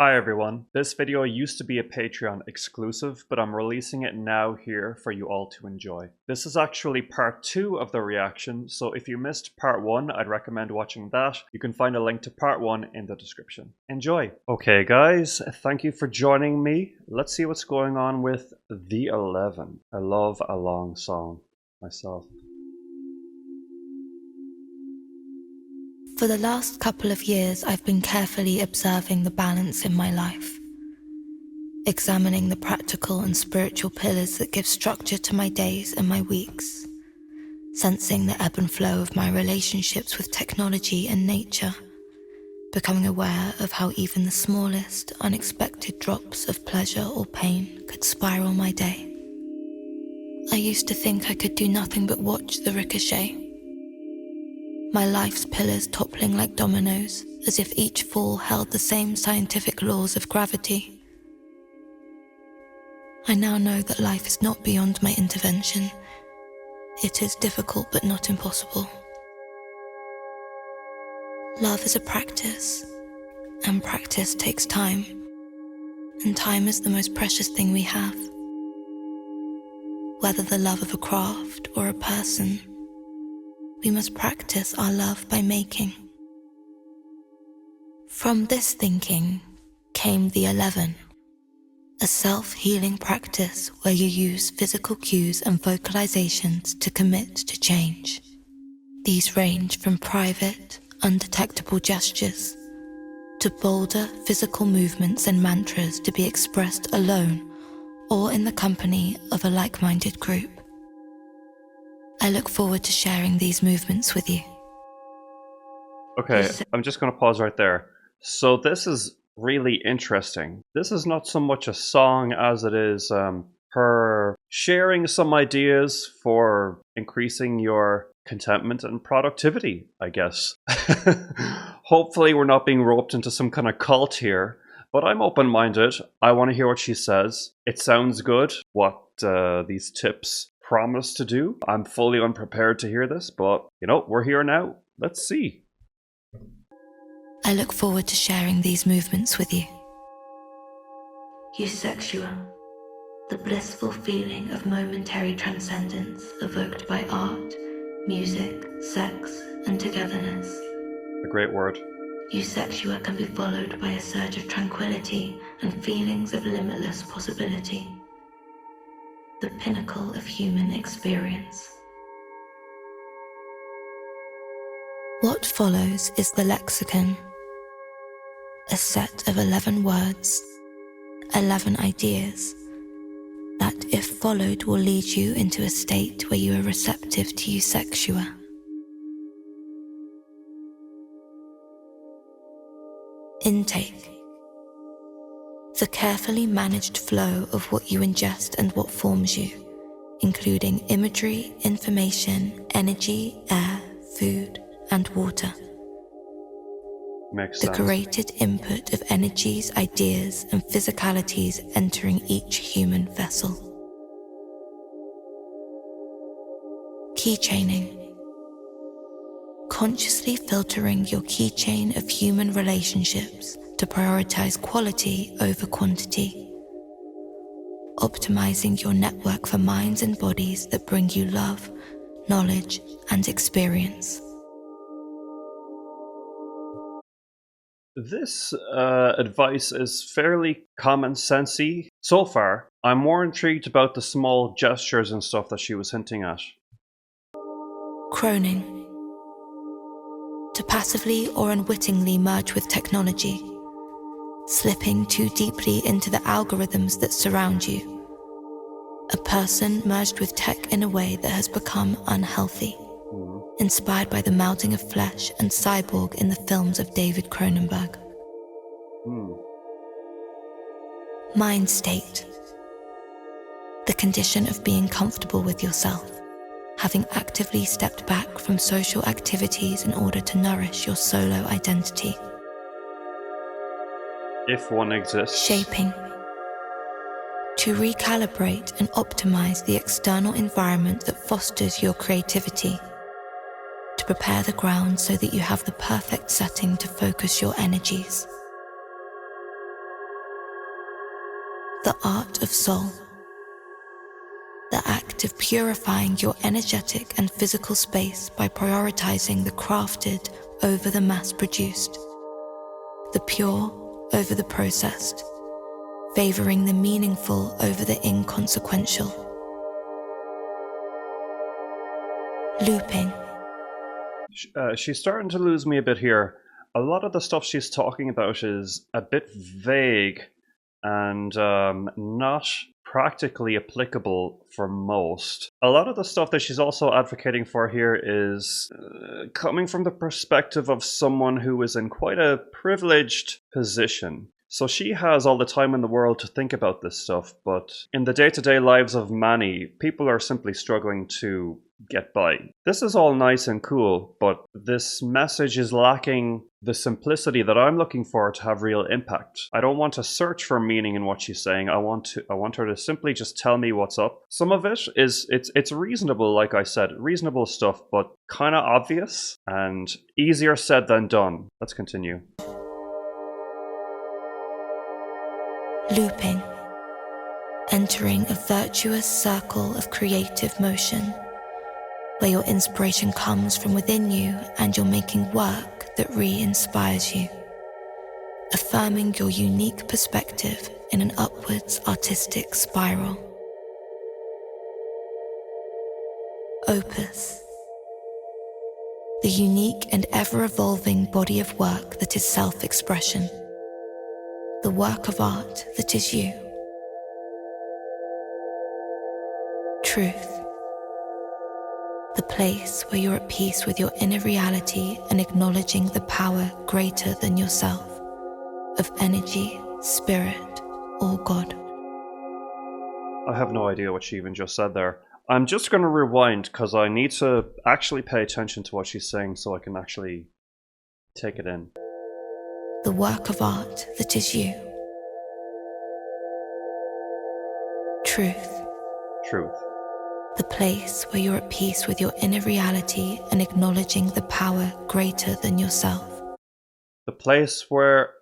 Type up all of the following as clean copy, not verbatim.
Hi everyone, this video used to be a Patreon exclusive, but I'm releasing it now here for you all to enjoy. This is actually part 2 of the reaction, so if you missed part 1, I'd recommend watching that. You can find a link to part 1 in the description. Enjoy! Okay guys, thank you for joining me. Let's see what's going on with The 11. I love a long song myself. For the last couple of years, I've been carefully observing the balance in my life, examining the practical and spiritual pillars that give structure to my days and my weeks, sensing the ebb and flow of my relationships with technology and nature, becoming aware of how even the smallest, unexpected drops of pleasure or pain could spiral my day. I used to think I could do nothing but watch the ricochet, my life's pillars toppling like dominoes, as if each fall held the same scientific laws of gravity. I now know that life is not beyond my intervention. It is difficult but not impossible. Love is a practice, and practice takes time, and time is the most precious thing we have. Whether the love of a craft or a person, we must practice our love by making. From this thinking came the 11, a self-healing practice where you use physical cues and vocalizations to commit to change. These range from private, undetectable gestures to bolder physical movements and mantras to be expressed alone or in the company of a like-minded group. I look forward to sharing these movements with you. Okay, I'm just going to pause right there. So this is really interesting. This is not so much a song as it is her sharing some ideas for increasing your contentment and productivity, I guess. Hopefully we're not being roped into some kind of cult here, but I'm open-minded. I want to hear what she says. It sounds good, what these tips promise to do. I'm fully unprepared to hear this, but you know, we're here now. Let's see. I look forward to sharing these movements with you. EUSEXUA, the blissful feeling of momentary transcendence evoked by art, music, sex, and togetherness. A great word. EUSEXUA can be followed by a surge of tranquility and feelings of limitless possibility. The pinnacle of human experience. What follows is the lexicon, a set of 11 words, 11 ideas, that if followed will lead you into a state where you are receptive to EUSEXUA. Intake. The carefully managed flow of what you ingest and what forms you, including imagery, information, energy, air, food, and water. Makes the sense. Curated input of energies, ideas, and physicalities entering each human vessel. Keychaining. Consciously filtering your keychain of human relationships to prioritize quality over quantity. Optimizing your network for minds and bodies that bring you love, knowledge, and experience. This advice is fairly common-sensey so far. I'm more intrigued about the small gestures and stuff that she was hinting at. Croning. To passively or unwittingly merge with technology, slipping too deeply into the algorithms that surround you. A person merged with tech in a way that has become unhealthy, inspired by the melding of flesh and cyborg in the films of David Cronenberg. Mind state. The condition of being comfortable with yourself, having actively stepped back from social activities in order to nourish your solo identity. If one exists. Shaping. To recalibrate and optimize the external environment that fosters your creativity. To prepare the ground so that you have the perfect setting to focus your energies. The art of soul. The act of purifying your energetic and physical space by prioritizing the crafted over the mass-produced, the pure over the processed, favoring the meaningful over the inconsequential. Looping. She's starting to lose me a bit here. A lot of the stuff she's talking about is a bit vague and not practically applicable for most. A lot of the stuff that she's also advocating for here is coming from the perspective of someone who is in quite a privileged position. So she has all the time in the world to think about this stuff, but in the day-to-day lives of many, people are simply struggling to get by. This is all nice and cool, but this message is lacking the simplicity that I'm looking for to have real impact. I don't want to search for meaning in what she's saying. I want her to simply just tell me what's up. Some of it is it's reasonable, like I said, reasonable stuff, but kind of obvious and easier said than done. Let's continue. Looping. Entering a virtuous circle of creative motion, where your inspiration comes from within you and you're making work that re-inspires you, affirming your unique perspective in an upwards artistic spiral. Opus. The unique and ever-evolving body of work that is self-expression. The work of art that is you. Truth. The place where you're at peace with your inner reality and acknowledging the power greater than yourself, of energy, spirit, or God. I have no idea what she even just said there. I'm just going to rewind because I need to actually pay attention to what she's saying so I can actually take it in. The work of art that is you. Truth. Truth. The place where you're at peace with your inner reality and acknowledging the power greater than yourself. The place where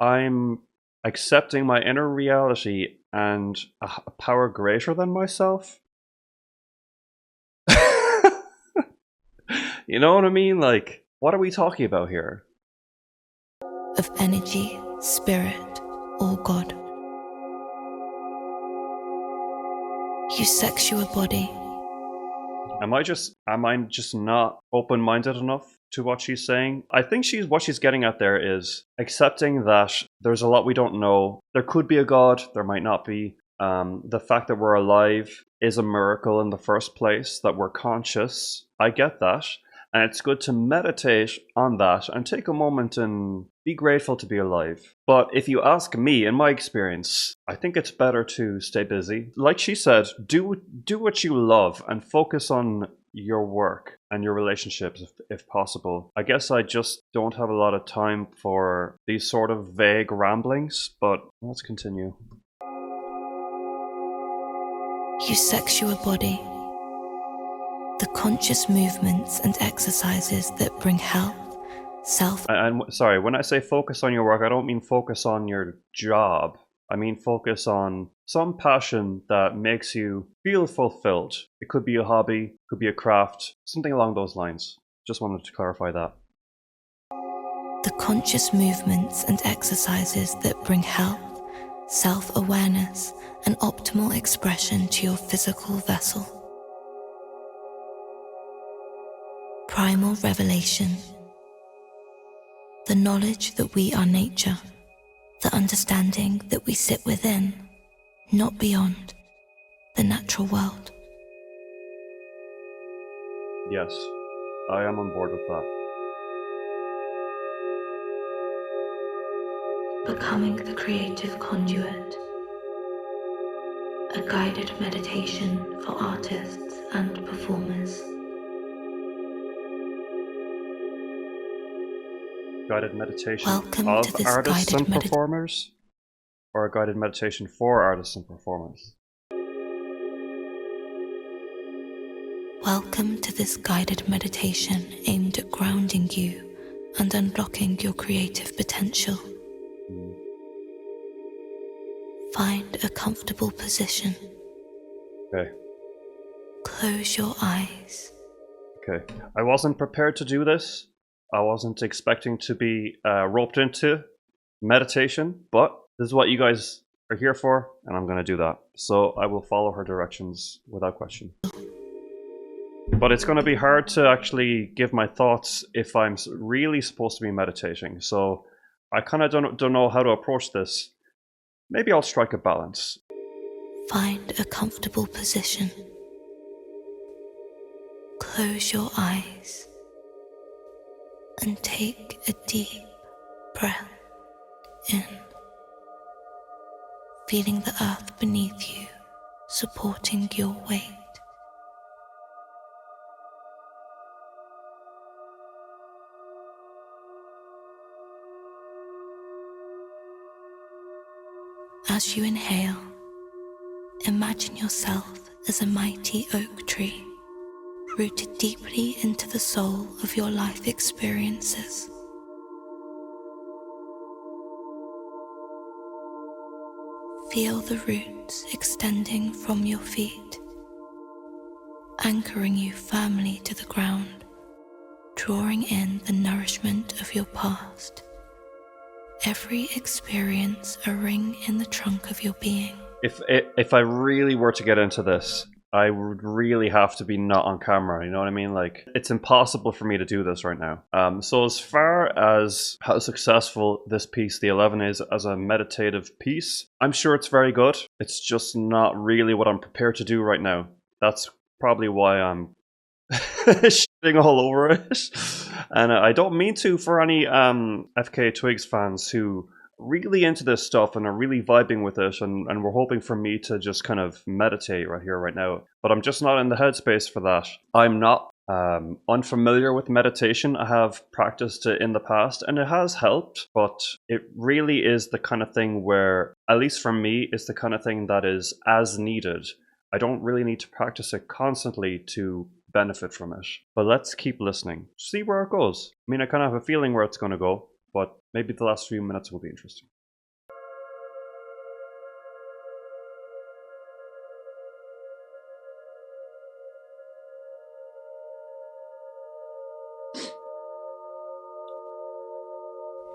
I'm accepting my inner reality and a power greater than myself. You know what I mean? Like, what are we talking about here? Of energy, spirit, or God. EUSEXUA body. Am I just not open-minded enough to what she's saying? I think what she's getting at there is accepting that there's a lot we don't know. There could be a God, there might not be. The fact that we're alive is a miracle in the first place, that we're conscious. I get that. And it's good to meditate on that and take a moment and be grateful to be alive. But if you ask me, in my experience, I think it's better to stay busy. Like she said, do what you love and focus on your work and your relationships if possible. I guess I just don't have a lot of time for these sort of vague ramblings, but let's continue. EUSEXUA body. The conscious movements and exercises that bring health, And sorry, when I say focus on your work, I don't mean focus on your job. I mean focus on some passion that makes you feel fulfilled. It could be a hobby, could be a craft, something along those lines. Just wanted to clarify that. The conscious movements and exercises that bring health, self-awareness, and optimal expression to your physical vessel. Primal revelation. The knowledge that we are nature. The understanding that we sit within, not beyond, the natural world. Yes, I am on board with that. Becoming the creative conduit. A guided meditation for artists and performers. Guided meditation Welcome of to this artists guided and performers? Or a guided meditation for artists and performers? Welcome to this guided meditation aimed at grounding you and unlocking your creative potential. Find a comfortable position. Okay. Close your eyes. Okay. I wasn't prepared to do this. I wasn't expecting to be roped into meditation, but this is what you guys are here for, and I'm going to do that. So I will follow her directions without question. But it's going to be hard to actually give my thoughts if I'm really supposed to be meditating. So I kind of don't know how to approach this. Maybe I'll strike a balance. Find a comfortable position. Close your eyes and take a deep breath in, feeling the earth beneath you supporting your weight. As you inhale, imagine yourself as a mighty oak tree, rooted deeply into the soul of your life experiences. Feel the roots extending from your feet, anchoring you firmly to the ground, drawing in the nourishment of your past. Every experience a ring in the trunk of your being. If I really were to get into this, I would really have to be not on camera, you know what I mean? Like, it's impossible for me to do this right now. So as far as how successful this piece, the 11, is as a meditative piece, I'm sure it's very good. It's just not really what I'm prepared to do right now. That's probably why I'm shitting all over it. And I don't mean to for any FKA Twigs fans who really into this stuff and are really vibing with it, and we're hoping for me to just kind of meditate right here, right now. But I'm just not in the headspace for that. I'm not unfamiliar with meditation. I have practiced it in the past and it has helped, but it really is the kind of thing where, at least for me, it's the kind of thing that is as needed. I don't really need to practice it constantly to benefit from it. But let's keep listening, see where it goes. I mean, I kind of have a feeling where it's going to go, but maybe the last few minutes will be interesting.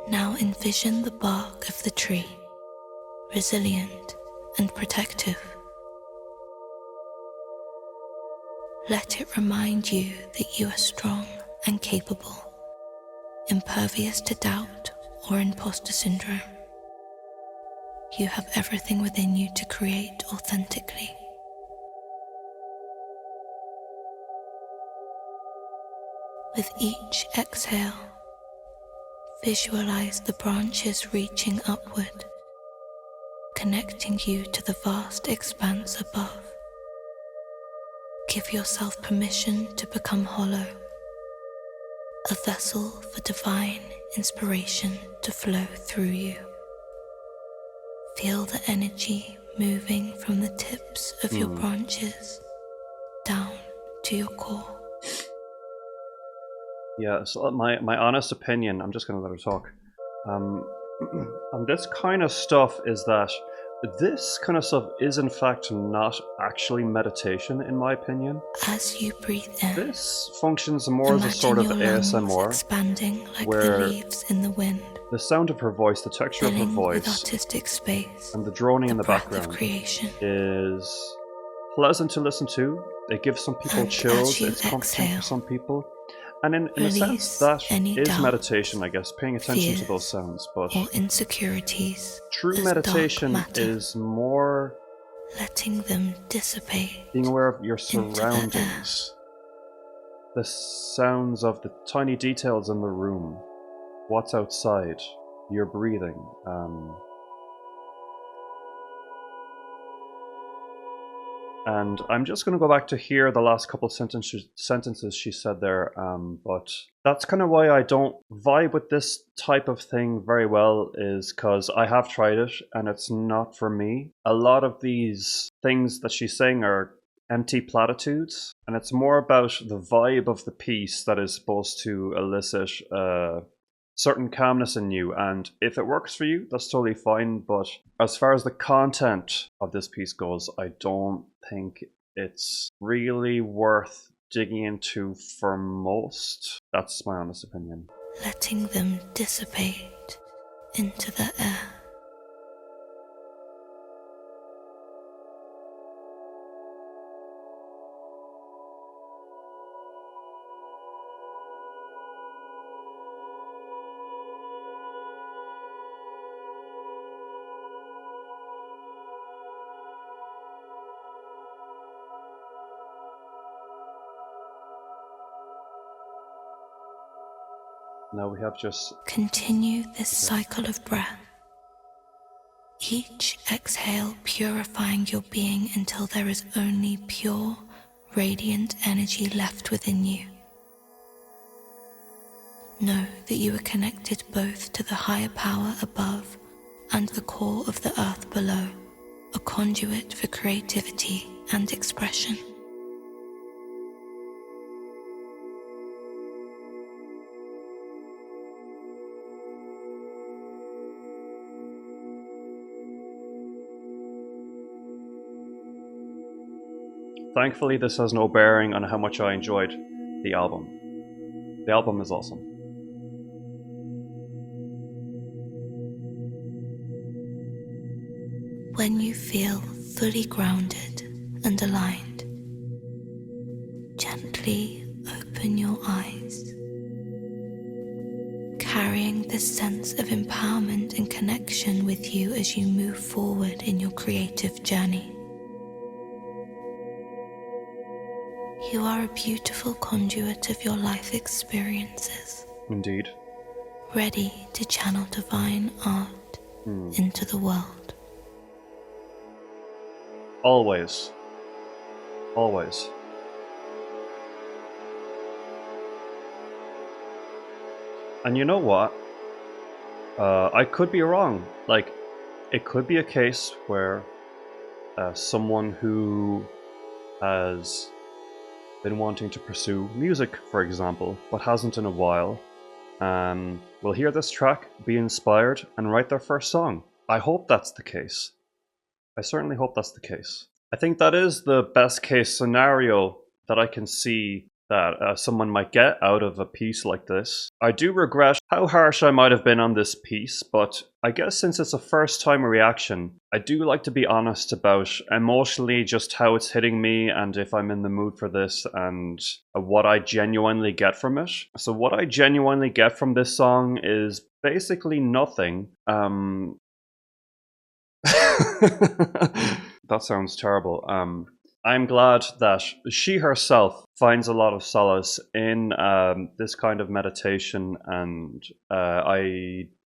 Now envision the bark of the tree, resilient and protective. Let it remind you that you are strong and capable, impervious to doubt or imposter syndrome. You have everything within you to create authentically. With each exhale, visualize the branches reaching upward, connecting you to the vast expanse above. Give yourself permission to become hollow, a vessel for divine inspiration to flow through you. Feel the energy moving from the tips of your branches down to your core. Yeah, so my honest opinion, I'm just going to let her talk, on this kind of stuff is that this kind of stuff is in fact not actually meditation, in my opinion. As you breathe in, this functions more as a sort of ASMR, expanding like where the leaves in the wind, the sound of her voice, the texture of her voice, with artistic space, and the droning in the background creation is pleasant to listen to. It gives some people chills, it's comforting for some people. And in a sense, that is meditation, I guess, paying attention to those sounds. But or insecurities, true meditation is more letting them dissipate, being aware of your surroundings, the sounds of the tiny details in the room, what's outside, your breathing. And I'm just going to go back to hear the last couple sentences she said there, but that's kind of why I don't vibe with this type of thing very well, is because I have tried it and it's not for me. A lot of these things that she's saying are empty platitudes, and it's more about the vibe of the piece that is supposed to elicit certain calmness in you, and if it works for you, that's totally fine. But as far as the content of this piece goes, I don't think it's really worth digging into for most. That's my honest opinion. Letting them dissipate into the air. Now we have just... Continue this cycle of breath. Each exhale purifying your being until there is only pure, radiant energy left within you. Know that you are connected both to the higher power above and the core of the earth below, a conduit for creativity and expression. Thankfully, this has no bearing on how much I enjoyed the album. The album is awesome. When you feel fully grounded and aligned, gently open your eyes, carrying this sense of empowerment and connection with you as you move forward in your creative journey. You are a beautiful conduit of your life experiences. Indeed. Ready to channel divine art into the world. Always. Always. And you know what? I could be wrong. Like, it could be a case where someone who has been wanting to pursue music, for example, but hasn't in a while, will hear this track, be inspired, and write their first song. I hope that's the case. I certainly hope that's the case. I think that is the best case scenario that I can see that someone might get out of a piece like this. I do regret how harsh I might have been on this piece, but I guess since it's a first time reaction, I do like to be honest about emotionally just how it's hitting me and if I'm in the mood for this and what I genuinely get from it. So what I genuinely get from this song is basically nothing. That sounds terrible. I'm glad that she herself finds a lot of solace in this kind of meditation and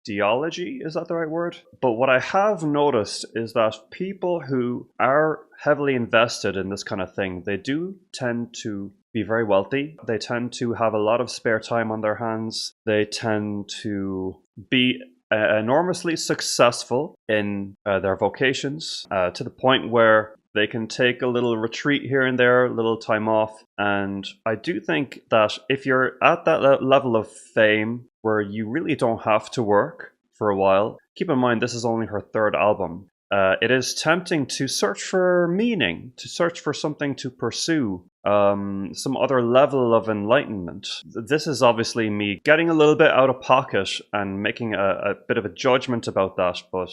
ideology, is that the right word? But what I have noticed is that people who are heavily invested in this kind of thing, they do tend to be very wealthy. They tend to have a lot of spare time on their hands. They tend to be enormously successful in their vocations to the point where they can take a little retreat here and there, a little time off. And I do think that if you're at that level of fame where you really don't have to work for a while, keep in mind this is only her third album. It is tempting to search for meaning, to search for something to pursue, some other level of enlightenment. This is obviously me getting a little bit out of pocket and making a bit of a judgment about that, but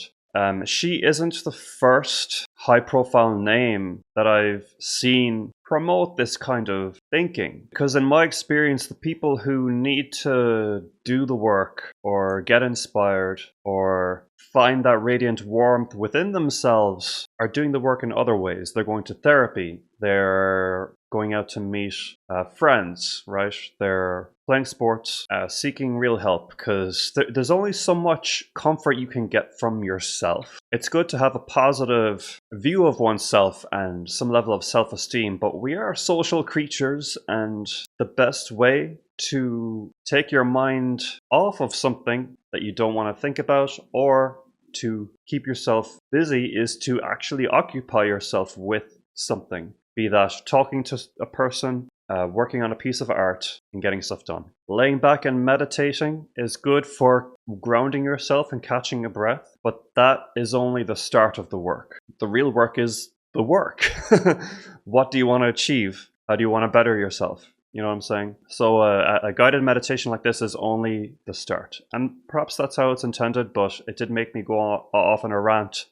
she isn't the first high-profile name that I've seen promote this kind of thinking. Because in my experience, the people who need to do the work or get inspired or find that radiant warmth within themselves are doing the work in other ways. They're going to therapy. They're going out to meet friends, right? They're playing sports, seeking real help, because there's only so much comfort you can get from yourself. It's good to have a positive view of oneself and some level of self-esteem, but we are social creatures, and the best way to take your mind off of something that you don't want to think about or to keep yourself busy is to actually occupy yourself with something. Be that talking to a person, working on a piece of art and getting stuff done. Laying back and meditating is good for grounding yourself and catching a breath, but that is only the start of the work. The real work is the work. What do you want to achieve? How do you want to better yourself? You know what I'm saying? So a guided meditation like this is only the start. And perhaps that's how it's intended, but it did make me go off on a rant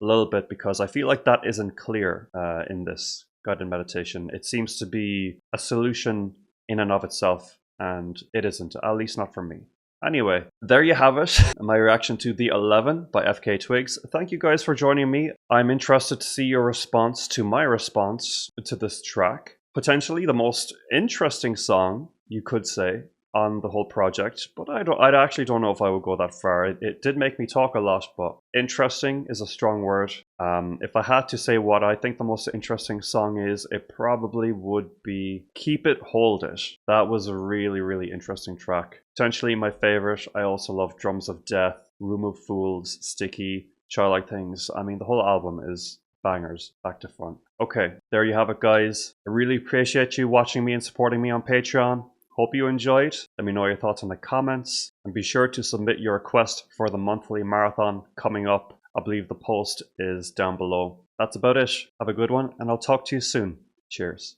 a little bit because I feel like that isn't clear in this guided meditation. It seems to be a solution in and of itself, and it isn't, at least not for me. Anyway, there you have it. My reaction to The 11 by FKA Twigs. Thank you guys for joining me. I'm interested to see your response to my response to this track. Potentially the most interesting song, you could say, on the whole project, but I actually don't know if I would go that far. It did make me talk a lot, but interesting is a strong word. If I had to say what I think the most interesting song is, it probably would be Keep It, Hold It. That was a really, really interesting track. Potentially my favorite. I also love Drums of Death, Room of Fools, Sticky, Childlike Things. I mean, the whole album is bangers, back to front. Okay, there you have it, guys. I really appreciate you watching me and supporting me on Patreon. Hope you enjoyed. Let me know your thoughts in the comments. And be sure to submit your request for the monthly marathon coming up. I believe the post is down below. That's about it. Have a good one, and I'll talk to you soon. Cheers.